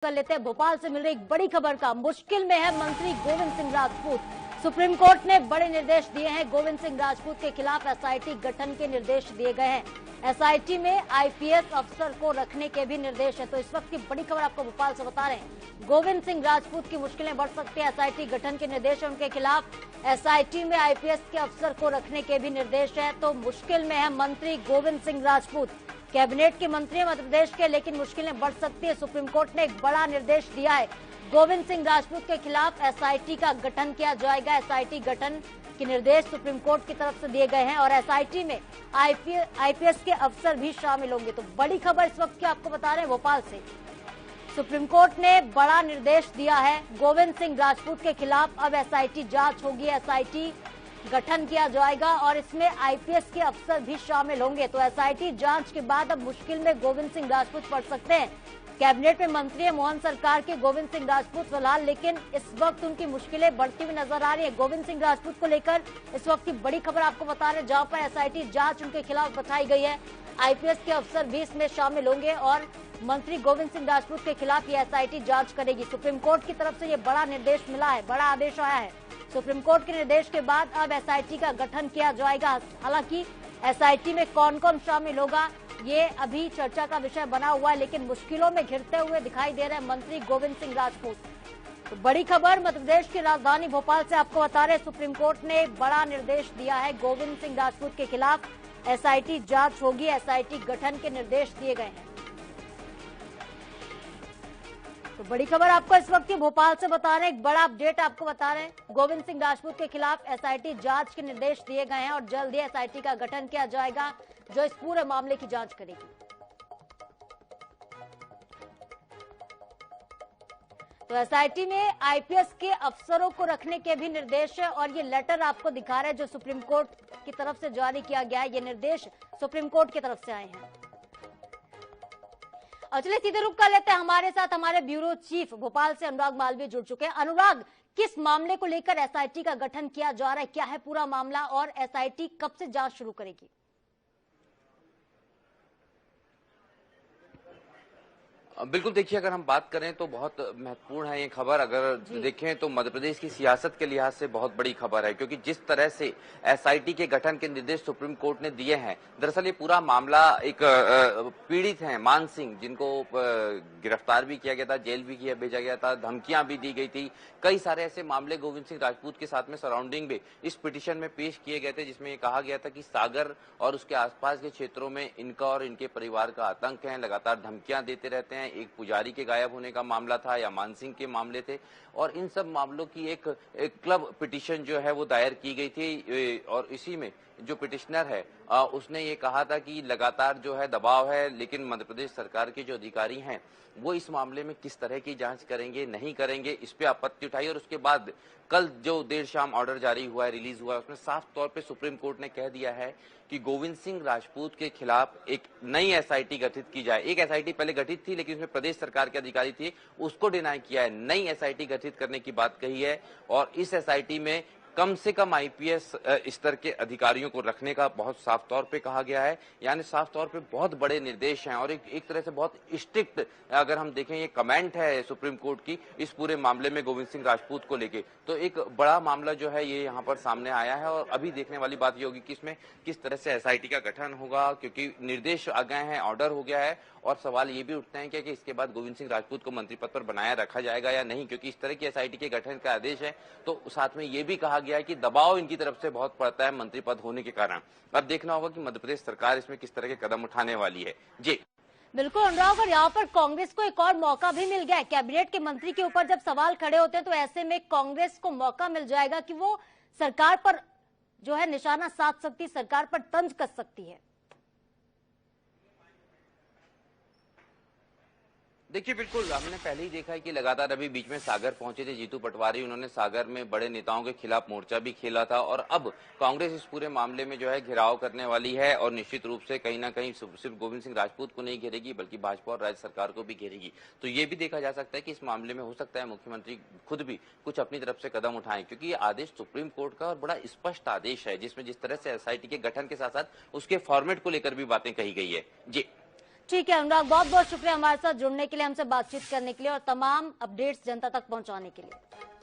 कर लेते हैं भोपाल से मिल रही एक बड़ी खबर का। मुश्किल में है मंत्री गोविंद सिंह राजपूत। सुप्रीम कोर्ट ने बड़े निर्देश दिए हैं। गोविंद सिंह राजपूत के खिलाफ एसआईटी गठन के निर्देश दिए गए हैं। एसआईटी में आईपीएस अफसर को रखने के भी निर्देश है। तो इस वक्त की बड़ी खबर आपको भोपाल से बता रहे हैं। गोविंद सिंह राजपूत की मुश्किलें बढ़ सकती है। एसआईटी गठन के निर्देश है उनके खिलाफ। एसआईटी में आईपीएस के अफसर को रखने के भी निर्देश है। तो मुश्किल में है मंत्री गोविंद सिंह राजपूत। कैबिनेट के मंत्री हैं मध्य प्रदेश के, लेकिन मुश्किलें बढ़ सकती है। सुप्रीम कोर्ट ने एक बड़ा निर्देश दिया है। गोविंद सिंह राजपूत के खिलाफ एसआईटी का गठन किया जाएगा। एसआईटी गठन के निर्देश सुप्रीम कोर्ट की तरफ से दिए गए हैं और एसआईटी में आईपीएस के अफसर भी शामिल होंगे। तो बड़ी खबर इस वक्त की आपको बता रहे हैं भोपाल से। सुप्रीम कोर्ट ने बड़ा निर्देश दिया है। गोविंद सिंह राजपूत के खिलाफ अब एसआईटी जांच होगी। एसआईटी गठन किया जाएगा और इसमें आईपीएस के अफसर भी शामिल होंगे। तो एसआईटी जांच के बाद अब मुश्किल में गोविंद सिंह राजपूत पड़ सकते हैं। कैबिनेट में मंत्री है मोहन सरकार के गोविंद सिंह राजपूत फिलहाल, लेकिन इस वक्त उनकी मुश्किलें बढ़ती हुई नजर आ रही है। गोविंद सिंह राजपूत को लेकर इस वक्त की बड़ी खबर आपको बता रहे हैं, जहां पर एसआईटी जांच उनके खिलाफ बताई गई है। आईपीएस के अफसर भी इसमें शामिल होंगे और मंत्री गोविंद सिंह राजपूत के खिलाफ ये एसआईटी जांच करेगी। सुप्रीम कोर्ट की तरफ से ये बड़ा निर्देश मिला है, बड़ा आदेश आया है। सुप्रीम कोर्ट के निर्देश के बाद अब एसआईटी का गठन किया जाएगा। हालांकि एसआईटी में कौन कौन शामिल होगा ये अभी चर्चा का विषय बना हुआ है, लेकिन मुश्किलों में घिरते हुए दिखाई दे रहे हैं मंत्री गोविंद सिंह राजपूत। तो बड़ी खबर मध्य प्रदेश की राजधानी भोपाल से आपको बता रहे, सुप्रीम कोर्ट ने बड़ा निर्देश दिया है। गोविंद सिंह राजपूत के खिलाफ एसआईटी जांच होगी। एसआईटी गठन के निर्देश दिए गए हैं। तो बड़ी खबर आपको इस वक्त की भोपाल से बता रहे हैं, एक बड़ा अपडेट आपको बता रहे हैं। गोविंद सिंह राजपूत के खिलाफ एसआईटी जांच के निर्देश दिए गए हैं और जल्द ही एसआईटी का गठन किया जाएगा जो इस पूरे मामले की जांच करेगी। तो एसआईटी में आईपीएस के अफसरों को रखने के भी निर्देश है और ये लेटर आपको दिखा रहे हैं जो सुप्रीम कोर्ट की तरफ से जारी किया गया है। ये निर्देश सुप्रीम कोर्ट की तरफ से आए हैं। और चलिए सीधे रुक कर लेते हैं। हमारे साथ हमारे ब्यूरो चीफ भोपाल से अनुराग मालवीय जुड़ चुके हैं। अनुराग, किस मामले को लेकर एसआईटी का गठन किया जा रहा है, क्या है पूरा मामला और एसआईटी कब से जांच शुरू करेगी? बिल्कुल, देखिए अगर हम बात करें तो बहुत महत्वपूर्ण है ये खबर। अगर देखें तो मध्य प्रदेश की सियासत के लिहाज से बहुत बड़ी खबर है, क्योंकि जिस तरह से एसआईटी के गठन के निर्देश सुप्रीम कोर्ट ने दिए हैं, दरअसल ये पूरा मामला एक पीड़ित हैं मान सिंह, जिनको गिरफ्तार भी किया गया था, जेल भी भेजा गया था, धमकियां भी दी गई थी। कई सारे ऐसे मामले गोविंद सिंह राजपूत के साथ में सराउंडिंग में इस पिटीशन में पेश किए गए थे, जिसमें ये कहा गया था कि सागर और उसके आसपास के क्षेत्रों में इनका और इनके परिवार का आतंक है, लगातार धमकियां देते रहते हैं। एक पुजारी के गायब होने का मामला था या मान सिंह के मामले थे, और इन सब मामलों की एक क्लब पिटीशन जो है वो दायर की गई थी। और इसी में जो पिटिशनर है उसने ये कहा था कि लगातार जो है दबाव है, लेकिन मध्य प्रदेश सरकार के जो अधिकारी हैं वो इस मामले में किस तरह की जांच करेंगे नहीं करेंगे, इस पे आपत्ति उठाई। और उसके बाद कल जो देर शाम ऑर्डर जारी हुआ है, रिलीज हुआ है, उसमें साफ तौर पे सुप्रीम कोर्ट ने कह दिया है कि गोविंद सिंह राजपूत के खिलाफ एक नई एसआईटी गठित की जाए। एक एसआईटी पहले गठित थी, लेकिन उसमें प्रदेश सरकार के अधिकारी थे, उसको डिनाई किया है। नई एसआईटी गठित करने की बात कही है और इस एसआईटी में कम से कम आईपीएस स्तर के अधिकारियों को रखने का बहुत साफ तौर पे कहा गया है। यानी साफ तौर पे बहुत बड़े निर्देश हैं और एक तरह से बहुत स्ट्रिक्ट, अगर हम देखें ये कमेंट है सुप्रीम कोर्ट की इस पूरे मामले में गोविंद सिंह राजपूत को लेके। तो एक बड़ा मामला जो है ये यहाँ पर सामने आया है और अभी देखने वाली बात ये होगी कि इसमें किस तरह से एसआईटी का गठन होगा, क्योंकि निर्देश आ गए हैं, ऑर्डर हो गया है। और सवाल ये भी उठते हैं कि इसके बाद गोविंद सिंह राजपूत को मंत्री पद पर बनाया रखा जाएगा या नहीं, क्योंकि इस तरह की एसआईटी के गठन का आदेश है। तो साथ में ये भी कहा गया है कि दबाव इनकी तरफ से बहुत पड़ता है मंत्री पद होने के कारण। अब देखना होगा कि मध्य प्रदेश सरकार इसमें किस तरह के कदम उठाने वाली है। जी बिल्कुल अनुराग, और यहाँ पर कांग्रेस को एक और मौका भी मिल गया है। कैबिनेट के मंत्री के ऊपर जब सवाल खड़े होते हैं तो ऐसे में कांग्रेस को मौका मिल जाएगा कि वो सरकार पर जो है निशाना साध सकती, सरकार पर तंज कस सकती है। देखिए बिल्कुल, हमने पहले ही देखा है कि लगातार अभी बीच में सागर पहुंचे थे जीतू पटवारी, उन्होंने सागर में बड़े नेताओं के खिलाफ मोर्चा भी खेला था। और अब कांग्रेस इस पूरे मामले में जो है घेराव करने वाली है और निश्चित रूप से कहीं ना कहीं सिर्फ गोविंद सिंह राजपूत को नहीं घेरेगी, बल्कि भाजपा और राज्य सरकार को भी घेरेगी। तो ये भी देखा जा सकता है कि इस मामले में हो सकता है मुख्यमंत्री खुद भी कुछ अपनी तरफ से कदम उठाएं, क्योंकि ये आदेश सुप्रीम कोर्ट का और बड़ा स्पष्ट आदेश है, जिसमें जिस तरह से एसआईटी के गठन के साथ साथ उसके फॉर्मेट को लेकर भी बातें कही गई है। जी ठीक है अनुराग, बहुत बहुत शुक्रिया हमारे साथ जुड़ने के लिए, हमसे बातचीत करने के लिए और तमाम अपडेट्स जनता तक पहुंचाने के लिए।